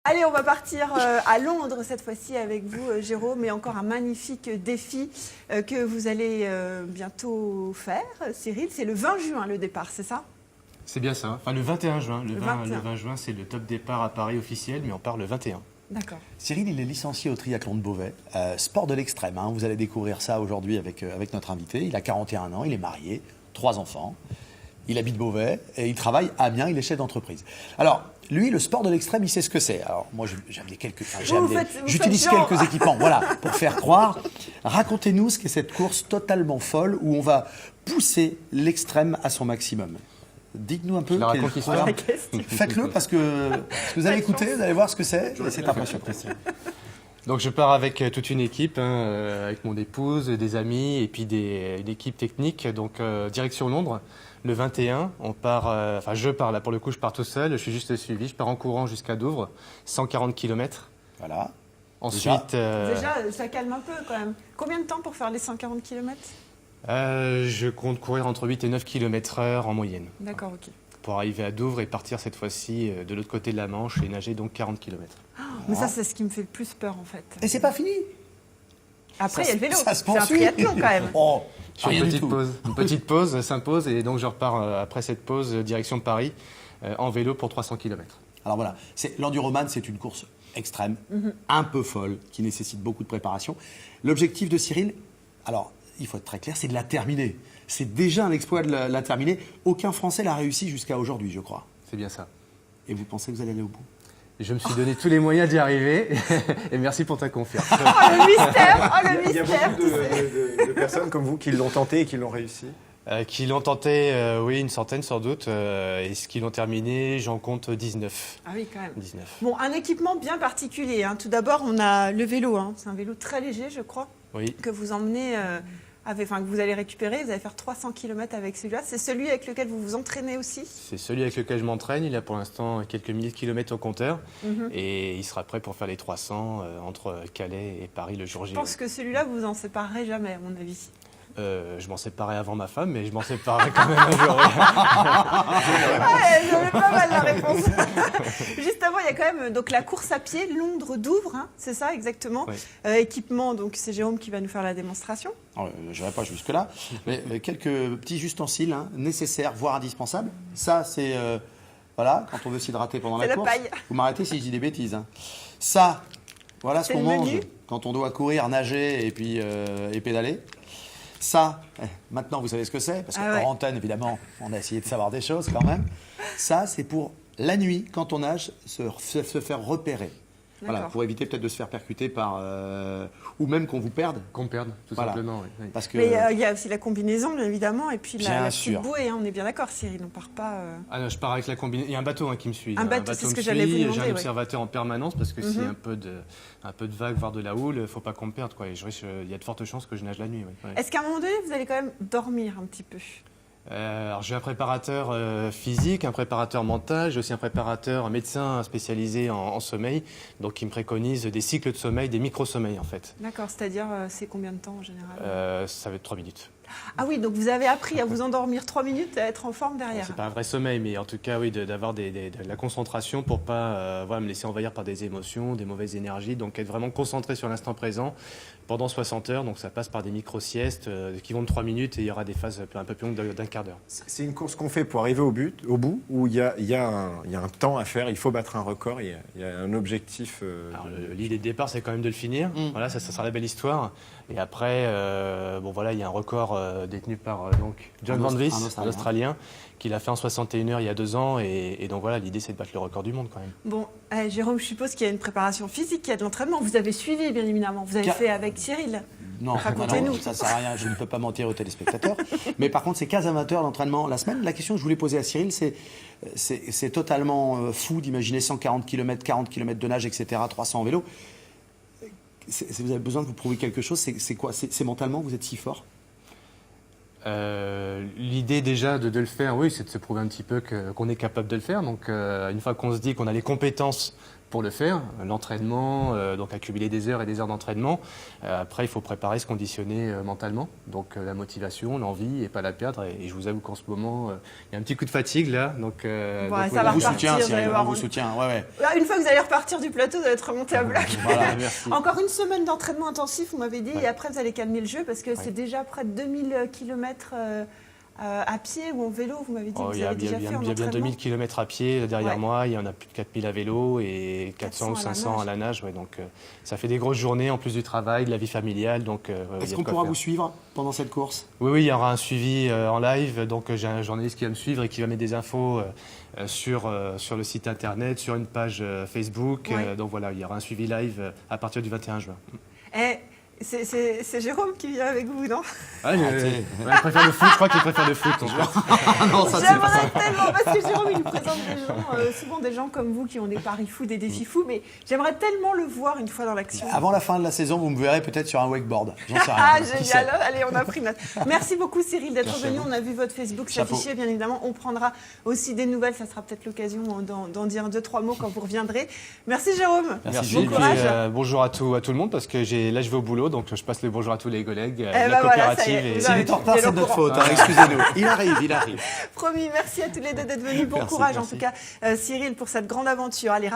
Allez, on va partir à Londres cette fois-ci avec vous, Jérôme, et encore un magnifique défi que vous allez bientôt faire, Cyril. C'est le 20 juin le départ, c'est ça? C'est bien ça. Enfin, le 21 juin. Le 21. 20 juin, c'est le top départ à Paris officiel, mais on part le 21. D'accord. Cyril, il est licencié au triathlon de Beauvais, sport de l'extrême. Hein. Vous allez découvrir ça aujourd'hui avec notre invité. Il a 41 ans, il est marié, 3 enfants. Il habite Beauvais et il travaille à Amiens, il est chef d'entreprise. Alors, lui, le sport de l'extrême, il sait ce que c'est. Alors, moi, j'utilise quelques équipements, voilà, pour faire croire. Racontez-nous ce qu'est cette course totalement folle où on va pousser l'extrême à son maximum. Dites-nous un peu. La raconte l'histoire. Faites-le parce que vous allez écouter, vous allez voir ce que c'est. Et c'est impressionnant. Donc je pars avec toute une équipe, avec mon épouse, des amis et puis une équipe technique. Donc direction Londres, le 21, on part. Enfin je pars là pour le coup, je pars tout seul. Je suis juste suivi. Je pars en courant jusqu'à Douvres, 140 km. Voilà. Ensuite, Déjà, ça calme un peu quand même. Combien de temps pour faire les 140 km? je compte courir entre 8 et 9 km/h en moyenne. D'accord, ok. Pour arriver à Douvres et partir cette fois-ci de l'autre côté de la Manche et nager donc 40 km. Mais ça, c'est ce qui me fait le plus peur en fait. Et c'est pas fini. Après, il y a le vélo. Ça se C'est un poursuit. triathlon quand même. Oh, Je fais rien une du petite tout. pause. Une petite pause s'impose et donc je repars après cette pause direction Paris en vélo pour 300 km. Alors voilà, l'enduroman, c'est une course extrême, un peu folle, qui nécessite beaucoup de préparation. L'objectif de Cyril, alors il faut être très clair, c'est de la terminer. C'est déjà un exploit de la terminer. Aucun Français l'a réussi jusqu'à aujourd'hui, je crois. C'est bien ça. Et vous pensez que vous allez aller au bout? Et je me suis donné tous les moyens d'y arriver et merci pour ta confiance. Oh le mystère, oh le Il y a mystère. beaucoup de personnes comme vous qui l'ont tenté et qui l'ont réussi. Qui l'ont tenté, oui, une centaine sans doute, et ce qui l'ont terminé, j'en compte 19. Ah oui, quand même. 19. Bon, un équipement bien particulier. Hein. Tout d'abord, on a le vélo. Hein. C'est un vélo très léger, je crois, Oui, que vous emmenez, que vous allez récupérer. Vous allez faire 300 km avec celui-là. C'est celui avec lequel vous vous entraînez aussi? c'est celui avec lequel je m'entraîne. Il a pour l'instant quelques milliers de kilomètres au compteur et il sera prêt pour faire les 300 entre Calais et Paris le jour J. Je pense que celui-là, vous en séparerez jamais, à mon avis. Je m'en séparais avant ma femme, mais je m'en séparerai quand même un jour. Ouais, j'avais pas mal la réponse. Juste avant, il y a quand même donc, la course à pied, Londres-Douvres, hein, c'est ça exactement. Oui. Équipement, donc c'est Jérôme qui va nous faire la démonstration. Je n'irai pas jusque-là, mais quelques petits ustensiles nécessaires, voire indispensables. Ça, c'est voilà, quand on veut s'hydrater pendant C'est la la course. paille. Vous m'arrêtez si je dis des bêtises. Hein. Ça, voilà ce C'est qu'on le mange menu. quand on doit courir, nager et puis et pédaler. Ça, maintenant vous savez ce que c'est, parce qu'en antenne, évidemment, on a essayé de savoir des choses quand même. Ça, c'est pour la nuit, quand on nage, se faire repérer. Voilà, pour éviter peut-être de se faire percuter par... ou même qu'on vous perde. Qu'on perde, tout Voilà. simplement. Oui. Parce que, Mais il y a aussi la combinaison, bien évidemment, et puis Bien la petite sûr. bouée. Hein, on est bien d'accord, Cyril, on part pas... Ah non, je pars avec la combinaison. Il y a un bateau qui me suit. Un bateau, c'est ce me que j'allais vous suit. demander, J'ai un ouais. observateur en permanence parce que s'il y a un peu de vague, voire de la houle, il ne faut pas qu'on me perde. Quoi. Et il y a de fortes chances que je nage la nuit. Oui. Ouais. Est-ce qu'à un moment donné, vous allez quand même dormir un petit peu? Alors j'ai un préparateur physique, un préparateur mental, j'ai aussi un préparateur, un médecin spécialisé en sommeil, donc qui me préconise des cycles de sommeil, des micro-sommeils en fait. D'accord, c'est-à-dire c'est combien de temps en général? Ça va être 3 minutes. Ah oui, donc vous avez appris à vous endormir 3 minutes et à être en forme derrière. C'est pas un vrai sommeil, mais en tout cas oui, d'avoir de la concentration pour pas me laisser envahir par des émotions, des mauvaises énergies, donc être vraiment concentré sur l'instant présent pendant 60 heures, donc ça passe par des micro-siestes qui vont de 3 minutes et il y aura des phases un peu plus longues d'un quart d'heure. C'est une course qu'on fait pour arriver au bout, où il y a un temps à faire, il faut battre un record, il y a un objectif. Alors, l'idée de départ, c'est quand même de le finir. Voilà, ça sera la belle histoire. Et après, il y a un record détenu par John Van Vlies, un Australien, qui l'a fait en 61 heures il y a 2 ans. Et donc voilà, l'idée, c'est de battre le record du monde quand même. Bon, Jérôme, je suppose qu'il y a une préparation physique, qu'il y a de l'entraînement. Vous avez suivi, bien évidemment. Vous avez fait avec Cyril. non, Racontez-nous. ça sert à rien, je ne peux pas mentir aux téléspectateurs. Mais par contre, c'est 15 amateurs d'entraînement la semaine. La question que je voulais poser à Cyril, c'est totalement fou d'imaginer 140 km, 40 km de nage, etc., 300 en vélo. Vous avez besoin de vous prouver quelque chose. C'est quoi? C'est mentalement, vous êtes si fort? L'idée déjà de le faire, oui, c'est de se prouver un petit peu qu'on est capable de le faire. Donc une fois qu'on se dit qu'on a les compétences pour le faire. L'entraînement, donc accumuler des heures et des heures d'entraînement. Après, il faut préparer, se conditionner mentalement. Donc la motivation, l'envie et pas la perdre. Et je vous avoue qu'en ce moment, il y a un petit coup de fatigue là. Donc, ça voilà. va On vous repartir, soutient, vous allez Cyril, voir. on vous soutient. Ouais, ouais. Une fois que vous allez repartir du plateau, vous allez être remonté à bloc. Voilà. Merci. Encore une semaine d'entraînement intensif, vous m'avez dit, Ouais. et après vous allez calmer le jeu parce que c'est déjà près de 2000 km à pied ou en vélo, vous m'avez dit que Oh, vous il y a avez déjà fait en bien entraînement. 2000 km à pied derrière Ouais. moi, il y en a plus de 4000 à vélo et 400 ou 500 à la nage. Ouais, donc ça fait des grosses journées en plus du travail, de la vie familiale. Donc, il y a Est-ce de qu'on quoi pourra faire. vous suivre pendant cette course? Oui, il y aura un suivi en live. Donc j'ai un journaliste qui va me suivre et qui va mettre des infos sur le site internet, sur une page Facebook. Ouais. Donc voilà, il y aura un suivi live à partir du 21 juin. Eh, c'est Jérôme qui vient avec vous, non? Ah, il préfère le foot, je crois qu'il préfère le foot. Non, ça c'est pas J'aimerais tellement, parce que Jérôme, il nous présente des gens, souvent des gens comme vous qui ont des paris fous, des défis fous, mais j'aimerais tellement le voir une fois dans l'action. Avant la fin de la saison, vous me verrez peut-être sur un wakeboard. J'en sais rien. Ah, Qui génial. sait? Allez, on a pris note. Merci beaucoup, Cyril, d'être Merci à venu. vous. On a vu votre Facebook Chapeau. s'afficher, bien évidemment. On prendra aussi des nouvelles. Ça sera peut-être l'occasion d'en dire 2-3 mots quand vous reviendrez. Merci, Jérôme. Merci, Bon Et puis, courage. bonjour à tout le monde parce que là je vais au boulot, donc je passe le bonjour à tous les collègues de ben la voilà, ça y est, coopérative. vous S'il avez- est en retard, Vous êtes c'est au de notre courant. faute. hein, excusez-nous. Il arrive, il arrive. Promis, merci à tous les deux d'être venus. Bon Merci, courage, en merci. tout cas, Cyril, pour cette grande aventure. Allez,